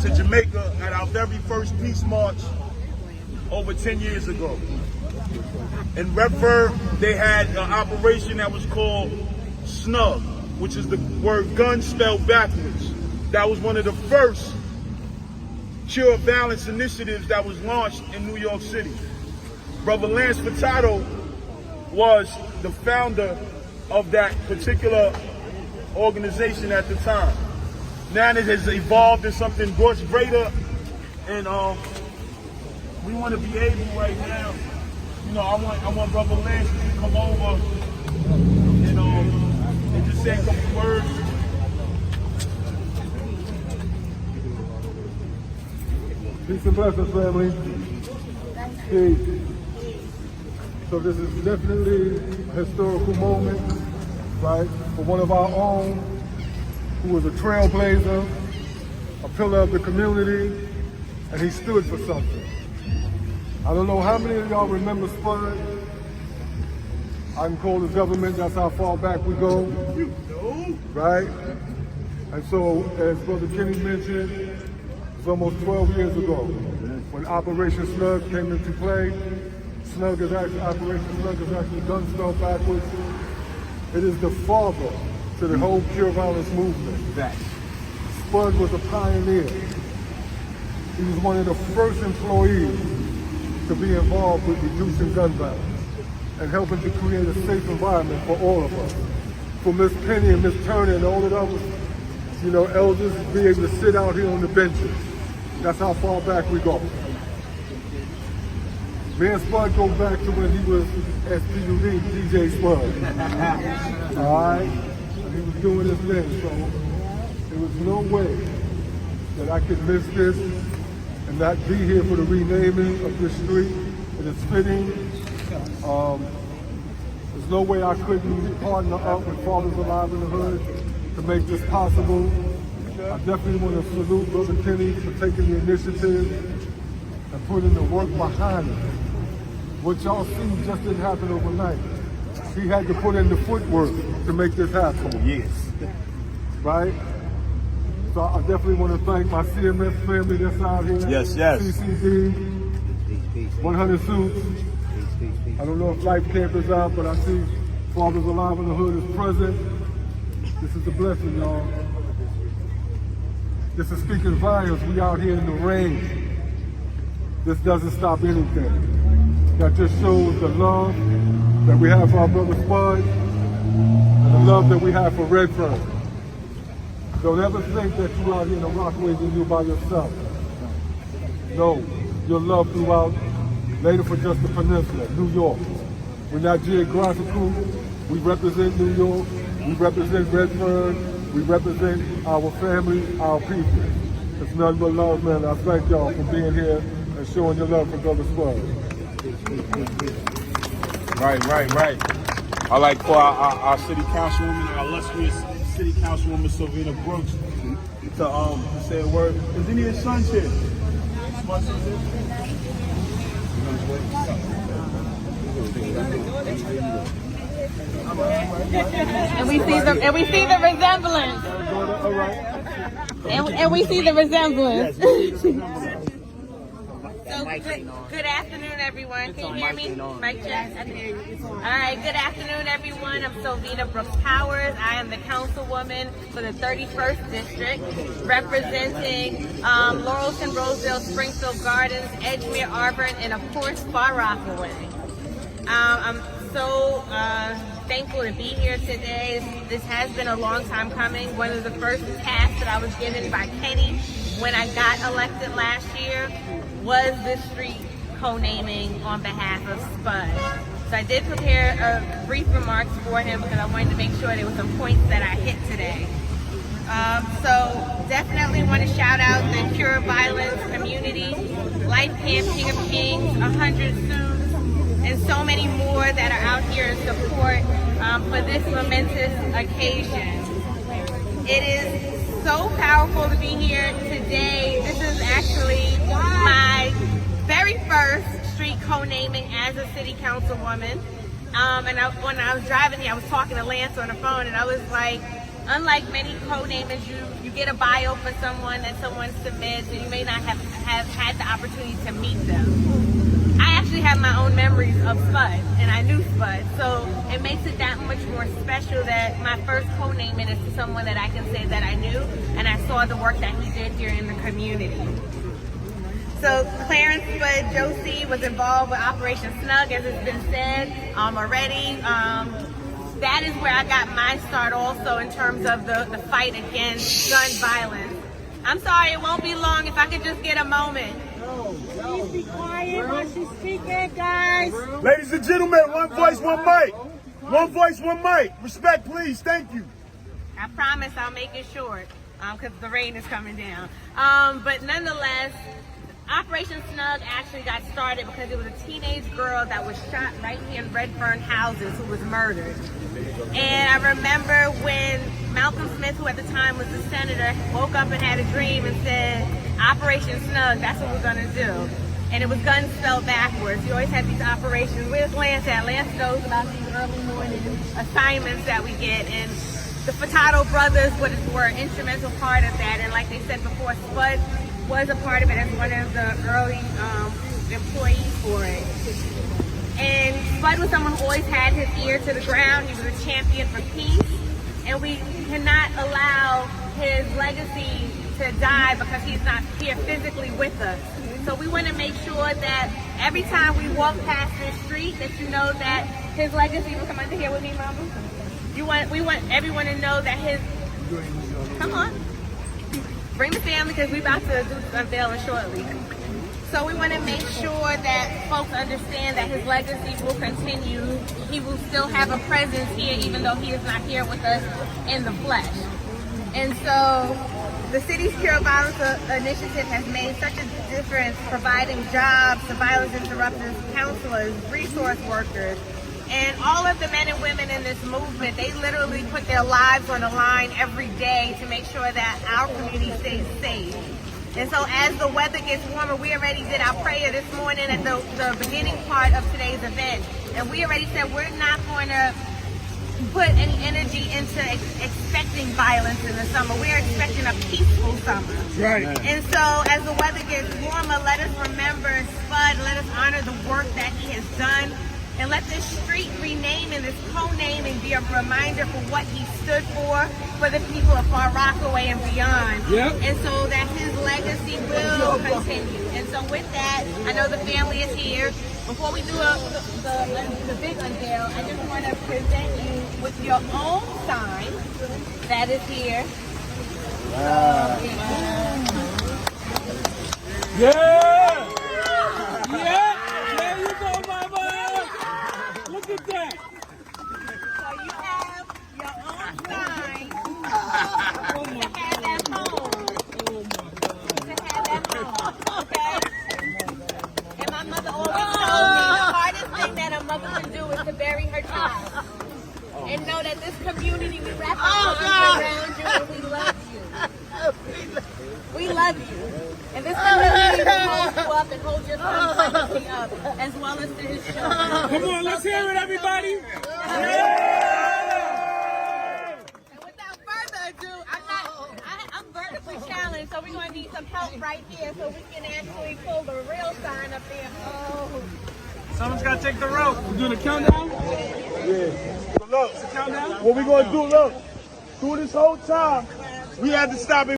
to Jamaica at our very first peace march over 10 years ago. In Redford, they had an operation that was called SNUG, which is the word gun spelled backwards. That was one of the first cure violence initiatives that was launched in New York City. Brother Lance Furtato was the founder of that particular organization at the time. Now it has evolved into something much greater, and we want to be able right now, you know, I want Brother Lance to come over and just say a couple words. Peace and blessings, family. Peace. So this is definitely a historical moment, right, for one of our own who was a trailblazer, a pillar of the community, and he stood for something. I don't know how many of y'all remember Spud. I can call the government, that's how far back we go, right? And so, as Brother Kenny mentioned, it's almost 12 years ago when Operation SNUG came into play. Operation SNUG is actually gun spelled backwards. It is the father to the whole pure violence movement. Spud was a pioneer. He was one of the first employees to be involved with reducing gun violence and helping to create a safe environment for all of us. For Miss Penny and Miss Turner and all of the others, you know, elders be able to sit out here on the benches. That's how far back we go. Me and Spud go back to when he was SPUD, DJ Spud. All right? And he was doing his thing, so there was no way that I could miss this and not be here for the renaming of this street. It is fitting. There's no way I couldn't partner up with Fathers Alive in the Hood to make this possible. I definitely want to salute Brother Kenny for taking the initiative and putting the work behind it. What y'all see just didn't happen overnight. He had to put in the footwork to make this happen. Yes. Right? So I definitely want to thank my CMS family that's out here. Yes, yes. CCD, 100 Suits. I don't know if Life Camp is out, but I see Fathers Alive in the Hood is present. This is a blessing, y'all. This is speaking volumes. We out here in the rain. This doesn't stop anything. That just shows the love that we have for our brother Spud and the love that we have for Redford. Don't ever think that you out here in the Rockaways and you by yourself. No, your love throughout, later for just the peninsula, New York. We're not geographical. We represent New York. We represent Redford. We represent our family, our people. It's nothing but love, man. I thank y'all for being here and showing your love for Brother Spud. Right. I like for our city councilwoman, our illustrious city councilwoman Sylvina Brooks, to say a word. Is any of his sons here? My son's here? And we see the resemblance. All right. And we see the resemblance. So good afternoon, everyone. Can you hear me? Mic check. I can hear you. All right. Good afternoon, everyone. I'm Sylvina Brooks Powers. I am the councilwoman for the 31st district, representing Laurelton, Rosedale, Springfield Gardens, Edgemere, Auburn, and of course, Far Rockaway. I'm so thankful to be here today. This has been a long time coming. One of the first tasks that I was given by Kenny when I got elected last year was this street co-naming on behalf of Spud. So I did prepare brief remarks for him because I wanted to make sure there were some points that I hit today. So definitely want to shout out the Cure Violence community, Life Camp, King of Kings, 100 Suits, and so many more that are out here in support for this momentous occasion. It is so powerful to be here today. This is actually my very first street co-naming as a city councilwoman. And when I was driving here, I was talking to Lance on the phone, and I was like, unlike many codenamers, you get a bio for someone that someone submits, and you may not have had the opportunity to meet them. I actually have my own memories of Spud, and I knew Spud, so it makes it that much more special that my first codenaming is to someone that I can say that I knew, and I saw the work that he did here in the community. So Clearence Spud Josie was involved with Operation SNUG, as it's been said already. That is where I got my start also in terms of the fight against gun violence. I'm sorry, it won't be long. If I could just get a moment. Please be quiet while she's speaking, guys. Ladies and gentlemen, one voice, one mic. One voice, one mic. Respect, please. Thank you. I promise I'll make it short because the rain is coming down. But nonetheless, Operation SNUG actually got started because it was a teenage girl that was shot right here in Redfern houses who was murdered. And I remember when Malcolm Smith, who at the time was the senator, woke up and had a dream and said, Operation SNUG, that's what we're gonna do. And it was guns spelled backwards. You always had these operations. Where's Lance at? Lance knows about these early morning assignments that we get. And the Furtato brothers were an instrumental part of that. And like they said before, Spud was a part of it as one of the early employees for it. And Spud was someone who always had his ear to the ground. He was a champion for peace. And we cannot allow his legacy to die because he's not here physically with us. So we want to make sure that every time we walk past this street that you know that his legacy will come under here with me, Mama. We want everyone to know that his, come on. Bring the family because we're about to do the unveiling shortly. So we want to make sure that folks understand that his legacy will continue. He will still have a presence here even though he is not here with us in the flesh. And so the city's Cure Violence Initiative has made such a difference providing jobs to violence interrupters, counselors, resource workers, and all of the men and women in this movement. They literally put their lives on the line every day to make sure that our community stays safe. And so as the weather gets warmer, we already did our prayer this morning at the beginning part of today's event. And we already said we're not going to put any energy into expecting violence in the summer. We're expecting a peaceful summer. Right. And so as the weather gets warmer, let us remember Spud, let us honor the work that he has done. And let this street renaming, this co-naming be a reminder for what he stood for the people of Far Rockaway and beyond. Yep. And so that his legacy will continue. And so with that, I know the family is here. Before we do the big unveil, I just want to present you with your own sign that is here. Wow. Yeah! Yeah! There you go, Mama! Look at that! So you have your own sign to have at home. To have at home, okay? And my mother always told me the hardest thing that a mother can do is to bury her child. And know that this community, we wrap our arms around you and we love you. We love you. And this community will hold you up and hold your son's legacy up, as well as to his children. Come on, let's hear it, everybody! And without further ado, I'm vertically challenged, so we're going to need some help right here so we can actually pull the real sign up there. Oh. Someone's got to take the rope. We're doing a countdown? Yeah. So look, Countdown? what we going to do, look, through this whole time, we had to stop it.